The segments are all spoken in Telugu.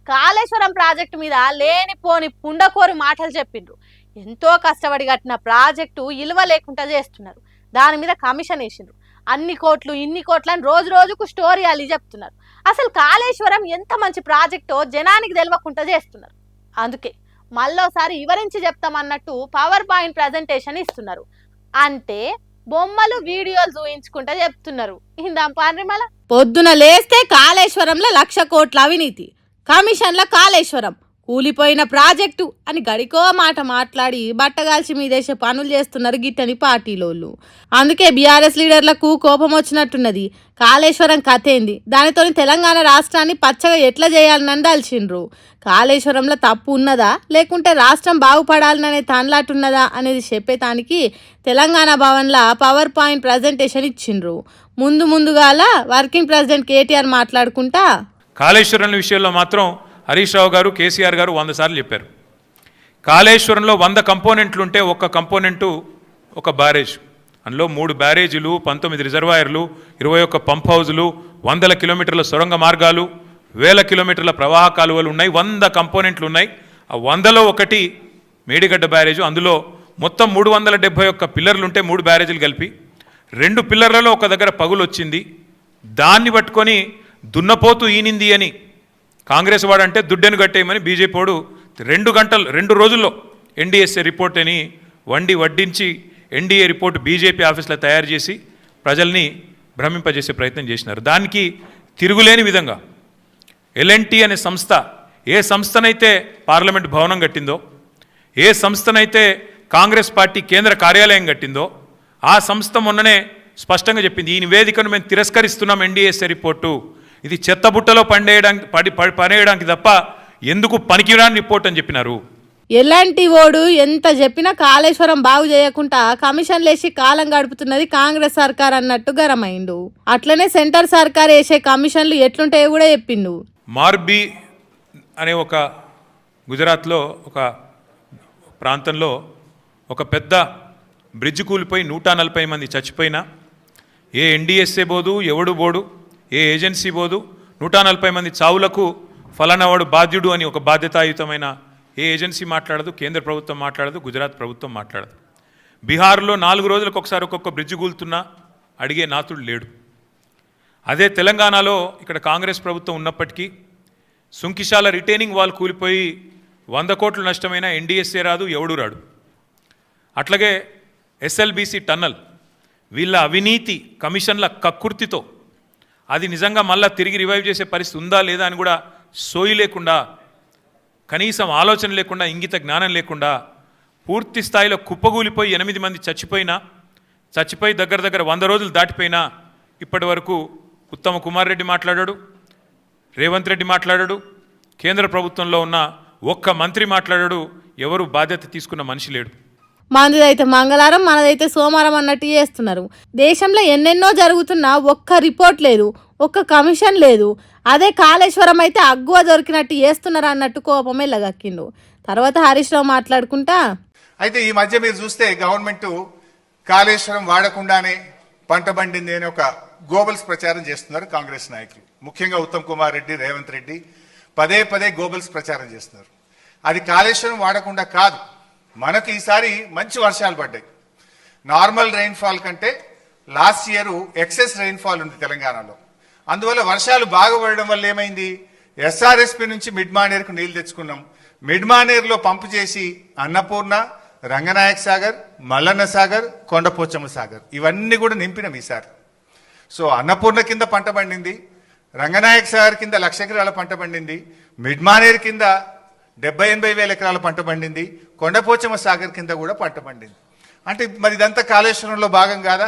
కాళేశ్వరం ప్రాజెక్టు మీద లేనిపోని పుండకోరి మాటలు చెప్పిండ్రు. ఎంతో కష్టపడి కట్టిన ప్రాజెక్టు ఇలువ లేకుండా చేస్తున్నారు. దాని మీద కమిషన్ వేసిండ్రు. అన్ని కోట్లు ఇన్ని కోట్లని రోజు రోజుకు స్టోరీ అల్లి చెప్తున్నారు. అసలు కాళేశ్వరం ఎంత మంచి ప్రాజెక్టో జనానికి తెలియకుండా చేస్తున్నారు. అందుకే మళ్ళోసారి వివరించి చెప్తామన్నట్టు పవర్ పాయింట్ ప్రజెంటేషన్ ఇస్తున్నారు. అంటే బొమ్మలు వీడియోలు చూయించుకుంటా చెప్తున్నారు. ఇందాం పాన్రిమల పొద్దున లేస్తే కాళేశ్వరంలో 1,00,000 కోట్ల అవినీతి, కమిషన్ల కాళేశ్వరం కూలిపోయిన ప్రాజెక్టు అని గడికో మాట మాట్లాడి బట్టగాల్చి మీదేసే పనులు చేస్తున్నారు గిట్టని పార్టీలోళ్ళు. అందుకే బీఆర్ఎస్ లీడర్లకు కోపం వచ్చినట్టున్నది. కాళేశ్వరం కథ ఏంది, దానితో తెలంగాణ రాష్ట్రాన్ని పచ్చగా ఎట్లా చేయాలని దాల్చిండ్రు. కాళేశ్వరంలో తప్పు ఉన్నదా లేకుంటే రాష్ట్రం బాగుపడాలనే తాన్లాటున్నదా అనేది చెప్పేతానికి తెలంగాణ భవన్లో పవర్ పాయింట్ ప్రజెంటేషన్ ఇచ్చిండ్రు. ముందుగాల వర్కింగ్ ప్రెసిడెంట్ కేటీఆర్ మాట్లాడుకుంటా కాళేశ్వరం విషయంలో మాత్రం హరీష్ రావు గారు కేసీఆర్ గారు 100 సార్లు చెప్పారు. కాళేశ్వరంలో 100 కంపోనెంట్లుంటే ఒక్క కంపోనెంటు ఒక బ్యారేజ్, అందులో 3 బ్యారేజీలు, 19 రిజర్వాయర్లు, 21 పంప్ హౌజులు, 100 కిలోమీటర్ల సొరంగ మార్గాలు, 1000 కిలోమీటర్ల ప్రవాహ కాలువలు ఉన్నాయి. 100 కంపోనెంట్లు ఉన్నాయి. ఆ 100లో ఒకటి మేడిగడ్డ బ్యారేజు. అందులో మొత్తం 371 పిల్లర్లు ఉంటే 3 బ్యారేజీలు కలిపి 2 పిల్లర్లలో ఒక దగ్గర పగులు వచ్చింది. దాన్ని పట్టుకొని దున్నపోతూ ఈనింది అని కాంగ్రెస్ వాడంటే దుడ్డెను కట్టేయమని బీజేపీ వాడు 2 రోజుల్లో ఎన్డీఎస్ఏ రిపోర్ట్ అని వడ్డించి ఎన్డీఏ రిపోర్ట్ బీజేపీ ఆఫీస్లో తయారు చేసి ప్రజల్ని భ్రమింపజేసే ప్రయత్నం చేసినారు. దానికి తిరుగులేని విధంగా ఎల్ఎన్టీ అనే సంస్థ ఏ సంస్థనైతే పార్లమెంట్ భవనం కట్టిందో, ఏ సంస్థనైతే కాంగ్రెస్ పార్టీ కేంద్ర కార్యాలయం కట్టిందో ఆ సంస్థ మొన్ననే స్పష్టంగా చెప్పింది, ఈ నివేదికను మేము తిరస్కరిస్తున్నాం. ఎన్డీఎస్ఏ రిపోర్టు ఇది చెత్తబుట్టలో పడేయడానికి తప్ప ఎందుకు పనికిరాని రిపోర్ట్ అని చెప్పినారు. ఎలాంటి ఓడు ఎంత చెప్పినా కాళేశ్వరం బాగు చేయకుండా కమిషన్ లేసి కాలం గడుపుతున్నది కాంగ్రెస్ సర్కార్ అన్నట్టు గరమైండు. అట్లనే సెంటర్ సర్కార్ వేసే కమిషన్లు ఎట్లుంటాయో కూడా చెప్పిండు. మార్బీ అనే ఒక గుజరాత్లో ఒక ప్రాంతంలో ఒక పెద్ద బ్రిడ్జ్ కూలిపోయి 140 మంది చచ్చిపోయినా ఏ ఎన్డీఎస్ఏ బోదు, ఎవడు బోడు, ఏ ఏజెన్సీ బోదు. 140 మంది చావులకు ఫలానావాడు బాధ్యుడు అని ఒక బాధ్యతాయుతమైన ఏ ఏజెన్సీ మాట్లాడదు, కేంద్ర ప్రభుత్వం మాట్లాడదు, గుజరాత్ ప్రభుత్వం మాట్లాడదు. బీహార్లో 4 రోజులకు ఒకసారి ఒక్కొక్క బ్రిడ్జ్ కూలుతున్నా అడిగే నాతుడు లేడు. అదే తెలంగాణలో ఇక్కడ కాంగ్రెస్ ప్రభుత్వం ఉన్నప్పటికీ సుంకిశాల రిటైనింగ్ వాల్ కూలిపోయి 100 కోట్లు నష్టమైన ఎన్డీఎస్ఏ రాదు, ఎవడు రాడు. అట్లాగే ఎస్ఎల్బీసీ టన్నల్ వీళ్ళ అవినీతి కమిషన్ల కక్కుర్తితో అది నిజంగా మళ్ళీ తిరిగి రివైవ్ చేసే పరిస్థితి ఉందా లేదా అని కూడా సోయి లేకుండా, కనీసం ఆలోచన లేకుండా, ఇంగిత జ్ఞానం లేకుండా పూర్తి స్థాయిలో కుప్పగూలిపోయి 8 మంది చచ్చిపోయి దగ్గర 100 రోజులు దాటిపోయినా ఇప్పటి వరకు ఉత్తమ కుమార్ రెడ్డి మాట్లాడాడు, రేవంత్ రెడ్డి మాట్లాడాడు, కేంద్ర ప్రభుత్వంలో ఉన్న ఒక్క మంత్రి మాట్లాడాడు. ఎవరు బాధ్యత తీసుకున్న మనిషి లేడు. మనదైతే మంగళవారం, మనదైతే సోమవారం అన్నట్టు చేస్తున్నారు. దేశంలో ఎన్నెన్నో జరుగుతున్నా ఒక్క రిపోర్ట్ లేదు, ఒక్క కమిషన్ లేదు. అదే కాళేశ్వరం అయితే అగ్గువ దొరికినట్టు చేస్తున్నారు అన్నట్టు కోపం ఎల్లగక్కిండు. తర్వాత హరీష్ రావు మాట్లాడుకుంటా అయితే ఈ మధ్య మీరు చూస్తే గవర్నమెంట్ కాళేశ్వరం వాడకుండానే పంట పండింది అని ఒక గోబల్స్ ప్రచారం చేస్తున్నారు కాంగ్రెస్ నాయకులు, ముఖ్యంగా ఉత్తమ్ కుమార్ రెడ్డి, రేవంత్ రెడ్డి పదే గోబల్స్ ప్రచారం చేస్తున్నారు. అది కాళేశ్వరం వాడకుండా కాదు, మనకు ఈసారి మంచి వర్షాలు పడ్డాయి. నార్మల్ రెయిన్ఫాల్ కంటే లాస్ట్ ఇయర్ ఎక్సెస్ రెయిన్ఫాల్ ఉంది తెలంగాణలో. అందువల్ల వర్షాలు బాగా పడడం వల్ల ఏమైంది, ఎస్ఆర్ఎస్పి నుంచి మిడ్మానేర్కు నీళ్లు తెచ్చుకున్నాం. మిడ్మానేర్లో పంపు చేసి అన్నపూర్ణ, రంగనాయక సాగర్, మల్లన్న సాగర్, కొండపోచమ్మ సాగర్ ఇవన్నీ కూడా నింపినాం ఈసారి. సో అన్నపూర్ణ కింద పంట పండింది, రంగనాయక సాగర్ కింద 1,00,000 ఎకరాల పంట పండింది, మిడ్మానేర్ కింద 70-80 వేల ఎకరాల పంట పండింది, కొండపోచమ్మ సాగర్ కింద కూడా పంట పండింది. అంటే మరి ఇదంతా కాళేశ్వరంలో భాగం కాదా?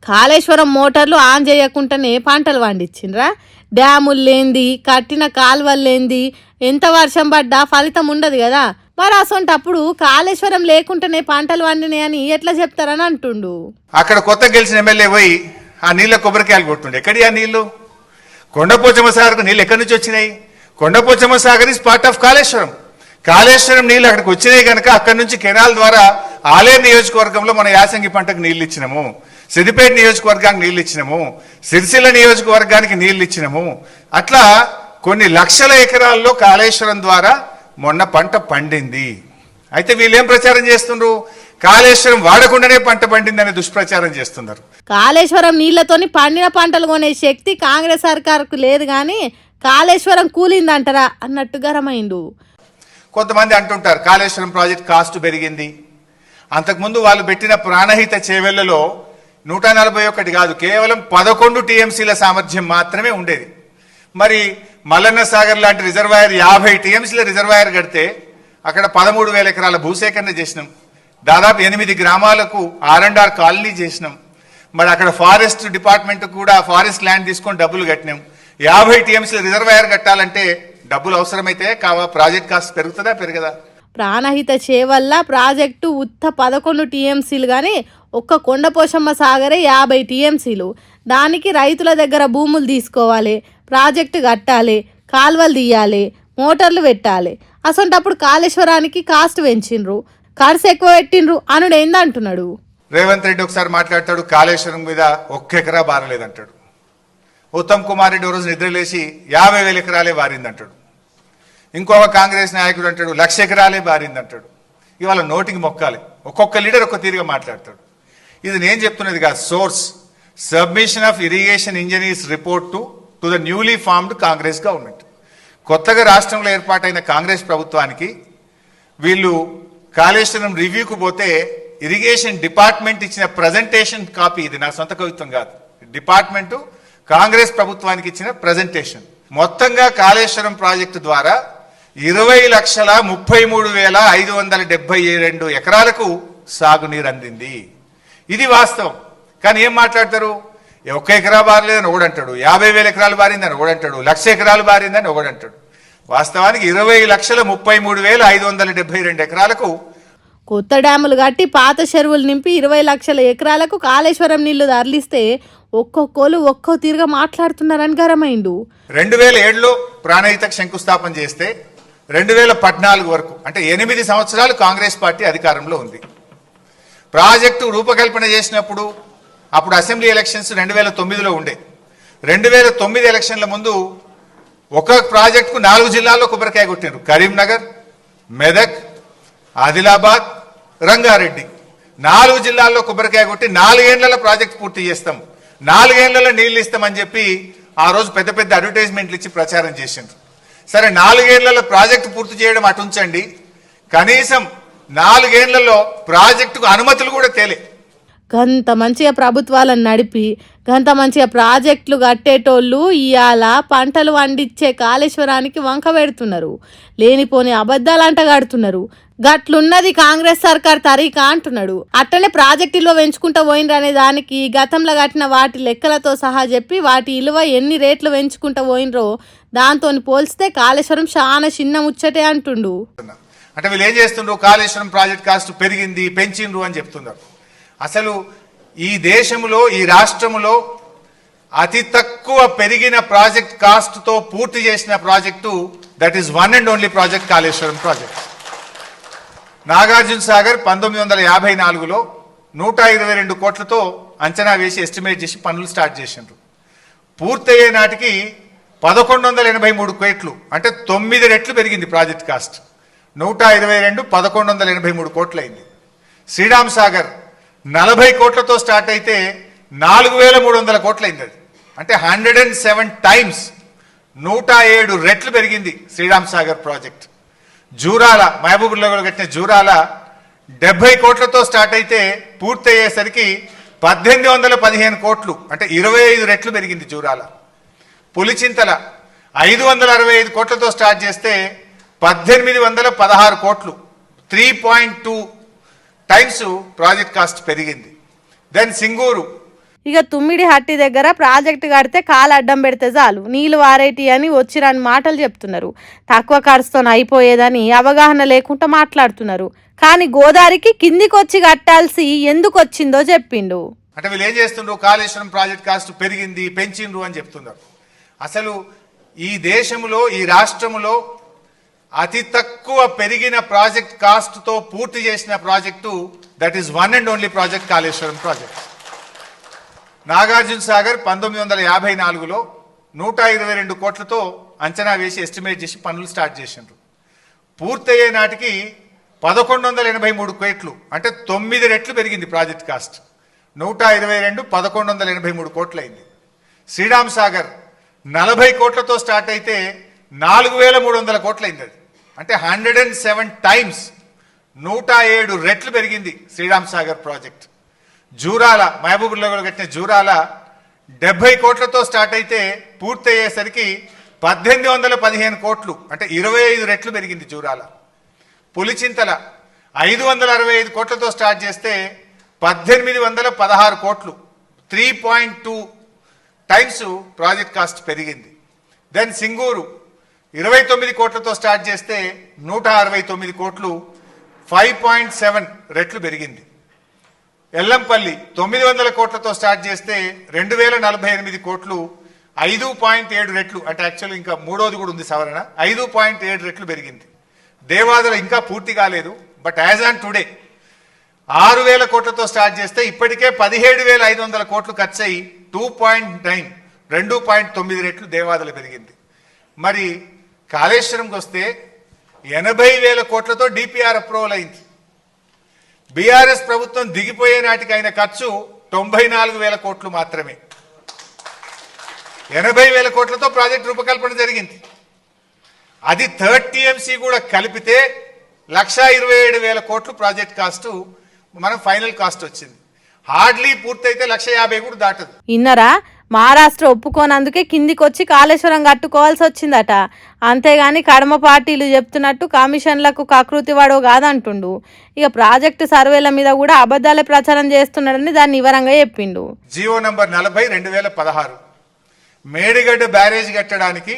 కాళేశ్వరం మోటార్లు ఆన్ చేయకుండానే పంటలు పండించిండ్రా? డ్యాములు లేంది, కట్టిన కాలువలు లేంది, ఎంత వర్షం పడ్డా ఫలితం ఉండదు కదా. మరి అసొంటప్పుడు కాళేశ్వరం లేకుండానే పంటలు పండినాయని ఎట్లా చెప్తారని అంటుండు. అక్కడ కొత్త గెలిచిన ఎమ్మెల్యే పోయి ఆ నీళ్ళ కొబ్బరికాయలు కొట్టుండే. ఎక్కడి ఆ నీళ్లు? కొండపోచమ్మ సాగర్కు నీళ్ళు ఎక్కడి నుంచి వచ్చినాయి? Kondapochamma Sagar is part of Kaleshwaram. Kaleshwaram నీళ్ళు అక్కడికి వచ్చినాయి కనుక అక్కడి నుంచి కెనాల్ ద్వారా ఆలేరు నియోజకవర్గంలో మన యాసంగి పంటకు నీళ్ళు ఇచ్చినాము, సిద్దిపేట నియోజకవర్గానికి నీళ్ళు ఇచ్చినాము, సిరిసిల్ల నియోజకవర్గానికి నీళ్ళు ఇచ్చినాము. అట్లా కొన్ని లక్షల ఎకరాల్లో కాళేశ్వరం ద్వారా మొన్న పంట పండింది. అయితే వీళ్ళేం ప్రచారం చేస్తున్నారు? కాళేశ్వరం వాడకుండానే పంట పండిందనే దుష్ప్రచారం చేస్తున్నారు. కాళేశ్వరం నీళ్లతోని పండిన పంటలు కొనే శక్తి కాంగ్రెస్ సర్కార్కు లేదు కానీ కాళేశ్వరం కూలిందంటారా అన్నట్టు గరమైండు. కొంతమంది అంటుంటారు కాళేశ్వరం ప్రాజెక్ట్ కాస్ట్ పెరిగింది. అంతకుముందు వాళ్ళు పెట్టిన ప్రాణహిత చేవెళ్లలో 141 కాదు, కేవలం 11 టీఎంసీల సామర్థ్యం మాత్రమే ఉండేది. మరి మల్లన్న సాగర్ లాంటి రిజర్వాయర్ 50 టీఎంసీల రిజర్వాయర్ కడితే అక్కడ 13,000 ఎకరాల భూసేకరణ చేసినాం. దాదాపు 8 గ్రామాలకు R&R కాలనీ చేసినాం. మరి అక్కడ ఫారెస్ట్ డిపార్ట్మెంట్ కూడా ఫారెస్ట్ ల్యాండ్ తీసుకొని డబ్బులు కట్టినాం. 50 టీఎంసీల రిజర్వాయర్ కట్టాలంటే డబ్బులు అవసరమైతే ప్రాజెక్ట్ కాస్ట్ పెరుగుతుందా పెరగదా? ప్రాణహిత చేవల్ల ప్రాజెక్టు ఉత్త 11 టీఎంసీలు కానీ ఒక్క కొండపోశమ్మ సాగరే 50 టీఎంసీలు. దానికి రైతుల దగ్గర భూములు తీసుకోవాలి, ప్రాజెక్టు కట్టాలి, కాల్వలు తీయాలి, మోటార్లు పెట్టాలి. అసొంటప్పుడు కాళేశ్వరానికి కాస్ట్ పెంచిండ్రు, ఖర్చు ఎక్కువ పెట్టిండ్రు అనుడు ఏందంటున్నాడు. రేవంత్ రెడ్డి ఒకసారి మాట్లాడతాడు కాళేశ్వరం మీద 1 ఎకరా బారలేదంటాడు. ఉత్తమ్ కుమార్ రెడ్డి రోజు నిద్రలేసి 50,000 ఎకరాలే బారిందంటాడు. ఇంకొక కాంగ్రెస్ నాయకుడు అంటాడు 1,00,000 ఎకరాలే బారిందంటాడు. ఇవాళ నోటికి మొక్కాలి, ఒక్కొక్క లీడర్ ఒక్క తీరుగా మాట్లాడతాడు. ఇది నేను చెప్తున్నది కాదు, source submission of irrigation engineers report to the newly formed Congress government. కొత్తగా రాష్ట్రంలో ఏర్పాటైన కాంగ్రెస్ ప్రభుత్వానికి వీళ్ళు కాళేశ్వరం రివ్యూకు పోతే ఇరిగేషన్ డిపార్ట్మెంట్ ఇచ్చిన ప్రజెంటేషన్ కాపీ, ఇది నా సొంత కవిత్వం కాదు, డిపార్ట్మెంటు కాంగ్రెస్ ప్రభుత్వానికి ఇచ్చిన ప్రజెంటేషన్. మొత్తంగా కాళేశ్వరం ప్రాజెక్టు ద్వారా 20,33,572 ఎకరాలకు సాగునీరు అందింది. ఇది వాస్తవం. కానీ ఏం మాట్లాడతారు? 1 ఎకరా బారలేదని ఒకడంటాడు, 50,000 ఎకరాలు బారిందని ఒకడంటాడు, 1,00,000 ఎకరాలు బారిందని ఒకడంటాడు. వాస్తవానికి 20,33,572 ఎకరాలకు కొత్త డ్యాములు కట్టి పాత చెరువులు నింపి 20 లక్షల ఎకరాలకు కాళేశ్వరం నీళ్లు తరలిస్తే ఒక్కొక్కరు ఒక్కో తీరుగా మాట్లాడుతున్నారని గరమైండు. 2007లో ప్రాణహితకు శంకుస్థాపన చేస్తే 2014 వరకు అంటే 8 సంవత్సరాలు కాంగ్రెస్ పార్టీ అధికారంలో ఉంది. ప్రాజెక్టు రూపకల్పన చేసినప్పుడు అప్పుడు అసెంబ్లీ ఎలక్షన్స్ 2009లో ఉండే. 2009 ఎలక్షన్ల ముందు ఒక ప్రాజెక్టుకు 4 జిల్లాల్లో కొబ్బరికాయ కొట్టినారు. కరీంనగర్, మెదక్, ఆదిలాబాద్, రంగారెడ్డి. 4 జిల్లాల్లో కొబ్బరికాయ కొట్టి 4 ఏళ్లలో ప్రాజెక్ట్ పూర్తి చేస్తాం, 4 ఏళ్లలో నీళ్లు ఇస్తామని చెప్పి ఆ రోజు పెద్ద పెద్ద అడ్వర్టైజ్మెంట్లు ఇచ్చి ప్రచారం చేసిండ్రు. సరే 4 ఏళ్లలో ప్రాజెక్టు పూర్తి చేయడం అటుంచండి, కనీసం 4 ఏళ్లలో ప్రాజెక్టుకు అనుమతులు కూడా తేలే. గంత మంచిగా ప్రభుత్వాలను నడిపి గంత మంచిగా ప్రాజెక్టులు కట్టేటోళ్ళు ఇవాళ పంటలు పండించే కాళేశ్వరానికి వంక పెడుతున్నారు, లేనిపోని అబద్ధాలు అంటగాడుతున్నారు. గట్లున్నది కాంగ్రెస్ సర్కార్ తరీకా అంటున్నాడు. అట్టనే ప్రాజెక్టు ఇలువ పెంచుకుంటూ పోయిండ్రు అనే దానికి గతంలో కట్టిన వాటి లెక్కలతో సహా చెప్పి వాటి ఇలువ ఎన్ని రేట్లు పెంచుకుంటూ పోయినరో దాంతో పోల్చితే కాళేశ్వరం చాలా చిన్న ముచ్చటే అంటుండు. అంటే వీళ్ళు ఏం చేస్తుండ్రు? కాళేశ్వరం ప్రాజెక్ట్ కాస్ట్ పెరిగింది, పెంచిండ్రు అని చెప్తున్నారు. అసలు ఈ దేశంలో ఈ రాష్ట్రంలో అతి తక్కువ పెరిగిన ప్రాజెక్ట్ కాస్ట్ తో పూర్తి చేసిన project that is one and only project Kaleshwaram project. Nagarjuna Sagar 1954లో 122 కోట్లతో అంచనా వేసి ఎస్టిమేట్ చేసి పనులు స్టార్ట్ చేసిండ్రు. పూర్తయ్యే నాటికి 1183 కోట్లు అంటే 9 రెట్లు పెరిగింది ప్రాజెక్ట్ కాస్ట్. 122 1183 కోట్లు అయింది. శ్రీరామ్ సాగర్ 40 కోట్లతో స్టార్ట్ అయితే 4,300 కోట్లు అయింది. అది అంటే 107 టైమ్స్ 107 రెట్లు పెరిగింది శ్రీరామ్ సాగర్ ప్రాజెక్ట్. జూరాల మహబూబ్నగర్లో కట్టిన జూరాల 70 కోట్లతో స్టార్ట్ అయితే పూర్తయ్యేసరికి 1,815 కోట్లు అంటే 25 రెట్లు పెరిగింది జూరాల. పులిచింతల 565 కోట్లతో స్టార్ట్ చేస్తే 1,816 కోట్లు 3.2 టైమ్స్ ప్రాజెక్ట్ కాస్ట్ పెరిగింది. దెన్ సింగూరు ఇక తుమ్మిడి హట్టి దగ్గర ప్రాజెక్టు కడితే కాలు అడ్డం పెడితే చాలు నీళ్లు వారేటి అని వచ్చిరాని మాటలు చెప్తున్నారు. తక్కువ ఖర్చుతో అయిపోయేదని అవగాహన లేకుండా మాట్లాడుతున్నారు. కానీ గోదావరికి కిందికి వచ్చి కట్టాల్సి ఎందుకు వచ్చిందో చెప్పిండు. అంటే వీళ్ళు ఏం చేస్తుండ్రు? కాళేశ్వరం ప్రాజెక్ట్ కాస్ట్ పెరిగింది, పెంచిండ్రు అని చెప్తున్నారు. అసలు ఈ దేశంలో ఈ రాష్ట్రంలో అతి తక్కువ పెరిగిన ప్రాజెక్ట్ కాస్ట్ తో పూర్తి చేసిన project that is one and only project Kaleshwaram project. Nagarjuna Sagar 1954లో 122 కోట్లతో అంచనా వేసి ఎస్టిమేట్ చేసి పనులు స్టార్ట్ చేసిండ్రు. పూర్తయ్యే నాటికి 1183 కోట్లు, అంటే 9 రెట్లు పెరిగింది ప్రాజెక్ట్ కాస్ట్. 122 1183 కోట్లు అయింది. శ్రీరామ్ సాగర్ 40 కోట్లతో స్టార్ట్ అయితే 4300 కోట్లు అయింది. అది అంటే 107 టైమ్స్ 107 రెట్లు పెరిగింది శ్రీరామ్ సాగర్ ప్రాజెక్ట్. జూరాల మహబూబ్నగర్లో కట్టిన జూరాల 70 కోట్లతో స్టార్ట్ అయితే పూర్తయ్యేసరికి 1815 కోట్లు, అంటే 25 రెట్లు పెరిగింది జూరాల. పులిచింతల 565 కోట్లతో స్టార్ట్ చేస్తే 1816 కోట్లు, 3.2 టైమ్స్ ప్రాజెక్ట్ కాస్ట్ పెరిగింది. దెన్ సింగూరు 29 కోట్లతో స్టార్ట్ చేస్తే 169 కోట్లు, 5.7 రెట్లు పెరిగింది. ఎల్లంపల్లి 900 కోట్లతో స్టార్ట్ చేస్తే 2048 కోట్లు, 5.7 రెట్లు, అంటే యాక్చువల్ ఇంకా మూడోది కూడా ఉంది సవరణ, 5.7 రెట్లు పెరిగింది. దేవాదుల ఇంకా పూర్తి కాలేదు, బట్ యాజ్ ఆన్ టుడే 6000 కోట్లతో స్టార్ట్ చేస్తే ఇప్పటికే 17,500 కోట్లు ఖర్చు అయ్యి 2.9 రెట్లు దేవాదుల పెరిగింది. మరి కాళేశ్వరంకి వస్తే 80,000 కోట్లతో డిపిఆర్ అప్రూవల్ అయింది. బీఆర్ఎస్ ప్రభుత్వం దిగిపోయే నాటికి అయిన ఖర్చు 94,000 కోట్లు మాత్రమే. 80,000 కోట్లతో ప్రాజెక్ట్ రూపకల్పన జరిగింది. అది 3rd TMC కూడా కలిపితే 1,27,000 కోట్లు ప్రాజెక్ట్ కాస్ట్ మనం ఫైనల్ కాస్ట్ వచ్చింది. హార్డ్లీ పూర్తయితే 1,50,000 కూడా దాటదు. ఇన్నరా మహారాష్ట్ర ఒప్పుకోనందుకే కిందికొచ్చి కాళేశ్వరం కట్టుకోవాల్సి వచ్చిందట. అంతేగాని కడమ పార్టీలు చెప్తున్నట్టు కమిషన్లకు కకృతివాడో కాదంటుండు. ఇక ప్రాజెక్టు సర్వేల మీద కూడా అబద్ధాలే ప్రచారం చేస్తున్నాడని దాన్ని వివరంగా చెప్పిండు. జీవో నంబర్ 40 2016 మేడిగడ్డ బ్యారేజ్ కట్టడానికి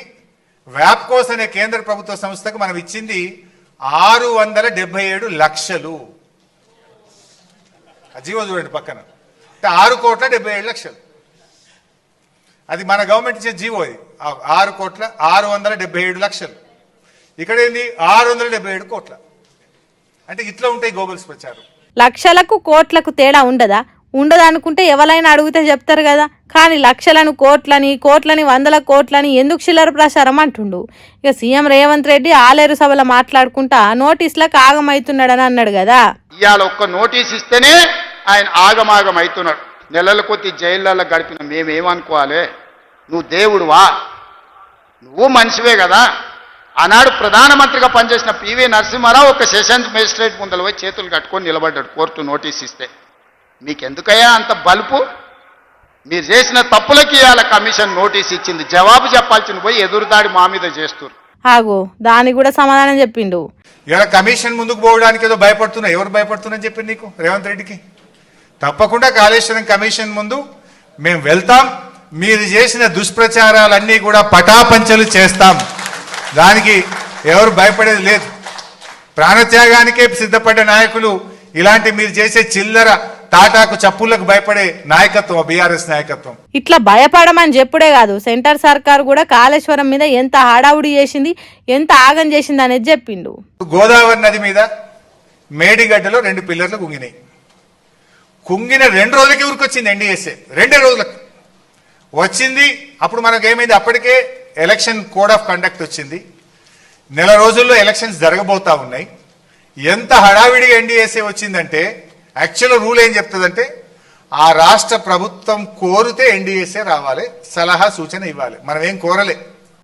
వ్యాప్కోస్ అనే కేంద్ర ప్రభుత్వ సంస్థకు మనం ఇచ్చింది 677 లక్షలు. జీవో చూడండి పక్కన, అంటే 6,77,00,000. అది మన గవర్నమెంట్ ఇచ్చే జీవో. ఇది 6,677,00,000. ఇక్కడ ఏంది 677 కోట్ల. అంటే ఇట్లా ఉంటాయి గోబల్స్ ప్రచారం. లక్షలకు కోట్లకు తేడా ఉండదా? ఉండదనుకుంటే ఎవరైనా అడిగితే చెప్తారు కదా. కానీ లక్షలను కోట్లని, కోట్లని 100 కోట్లని ఎందుకు చిల్లర ప్రచారం అంటుండు. ఇక సీఎం రేవంత్ రెడ్డి ఆలేరు సభలో మాట్లాడుకుంటా నోటీసులకు ఆగమవుతున్నాడని అన్నాడు కదా. ఇవాళ ఒక్క నోటీస్ ఇస్తేనే ఆయన ఆగమాగం అవుతున్నాడు. నెలల కొద్ది జైళ్ళల్లో గడిపిన మేమేమనుకోవాలి? నువ్వు దేవుడువా? నువ్వు మనిషివే కదా. ఆనాడు ప్రధానమంత్రిగా పనిచేసిన పివి నరసింహారావు ఒక సెషన్స్ మేజిస్ట్రేట్ ముందర పోయి చేతులు కట్టుకొని నిలబడ్డాడు కోర్టు నోటీస్ ఇస్తే. మీకెందుకయ్యా అంత బలుపు? మీరు చేసిన తప్పులకి ఇవాళ కమిషన్ నోటీస్ ఇచ్చింది. జవాబు చెప్పాల్సింది పోయి ఎదురుదాడి మా మీద చేస్తారు. ఆగో దానికి కూడా సమాధానం చెప్పిండు. ఇలా కమిషన్ ముందుకు పోవడానికి ఏదో భయపడుతున్నా. ఎవరు భయపడుతున్నా చెప్పింది నీకు? రేవంత్ రెడ్డికి. తప్పకుండా కాళేశ్వరం కమిషన్ ముందు మేము వెళ్తాం. మీరు చేసిన దుష్ప్రచారాలన్నీ కూడా పటాపంచలు చేస్తాం. దానికి ఎవరు భయపడేది లేదు. ప్రాణత్యాగానికే సిద్ధపడ్డ నాయకులు ఇలాంటి మీరు చేసే చిల్లర తాటాకు చప్పులకు భయపడే నాయకత్వం బీఆర్ఎస్ నాయకత్వం. ఇట్లా భయపడమని చెప్పుడే కాదు, సెంటర్ సర్కార్ కూడా కాళేశ్వరం మీద ఎంత హడావుడి చేసింది, ఎంత ఆగం చేసింది అనేది చెప్పిండు. గోదావరి నది మీద మేడిగడ్డలో 2 పిల్లర్లు కుంగినాయి. కుంగిన 2 రోజులకి ఊరికొచ్చింది ఎన్డీఎస్ఏ. 2 రోజులకు వచ్చింది. అప్పుడు మనకు ఏమైంది? అప్పటికే ఎలక్షన్ కోడ్ ఆఫ్ కండక్ట్ వచ్చింది. నెల రోజుల్లో ఎలక్షన్స్ జరగబోతా ఉన్నాయి. ఎంత హడావిడిగా ఎన్డీఎస్ఏ వచ్చిందంటే యాక్చువల్ రూల్ ఏం చెప్తుందంటే ఆ రాష్ట్ర ప్రభుత్వం కోరితే ఎన్డీఎస్ఏ రావాలి, సలహా సూచన ఇవ్వాలి. మనం ఏం కోరలే.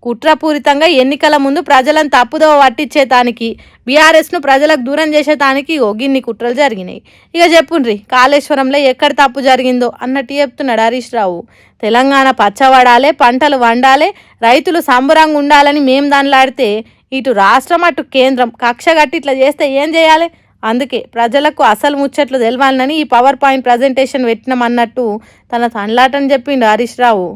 కుట్రపూరితంగా ఎన్నికల ముందు ప్రజలను తప్పుదోవ పట్టించేతానికి, బీఆర్ఎస్ను ప్రజలకు దూరం చేసేతానికి గిన్ని కుట్రలు జరిగినాయి. ఇక చెప్పుండ్రి కాళేశ్వరంలో ఎక్కడ తప్పు జరిగిందో అన్నట్టు చెప్తున్నాడు హరీష్ రావు. తెలంగాణ పచ్చవడాలే, పంటలు వండాలే, రైతులు సంబరంగా ఉండాలని మేం దానిలాడితే ఇటు రాష్ట్రం అటు కేంద్రం కక్ష కట్టి ఇట్లా చేస్తే ఏం చేయాలి? అందుకే ప్రజలకు అసలు ముచ్చట్లు తెలవాలని ఈ పవర్ పాయింట్ ప్రజెంటేషన్ పెట్టినామన్నట్టు తన తనలాటని చెప్పిండు హరీష్ రావు.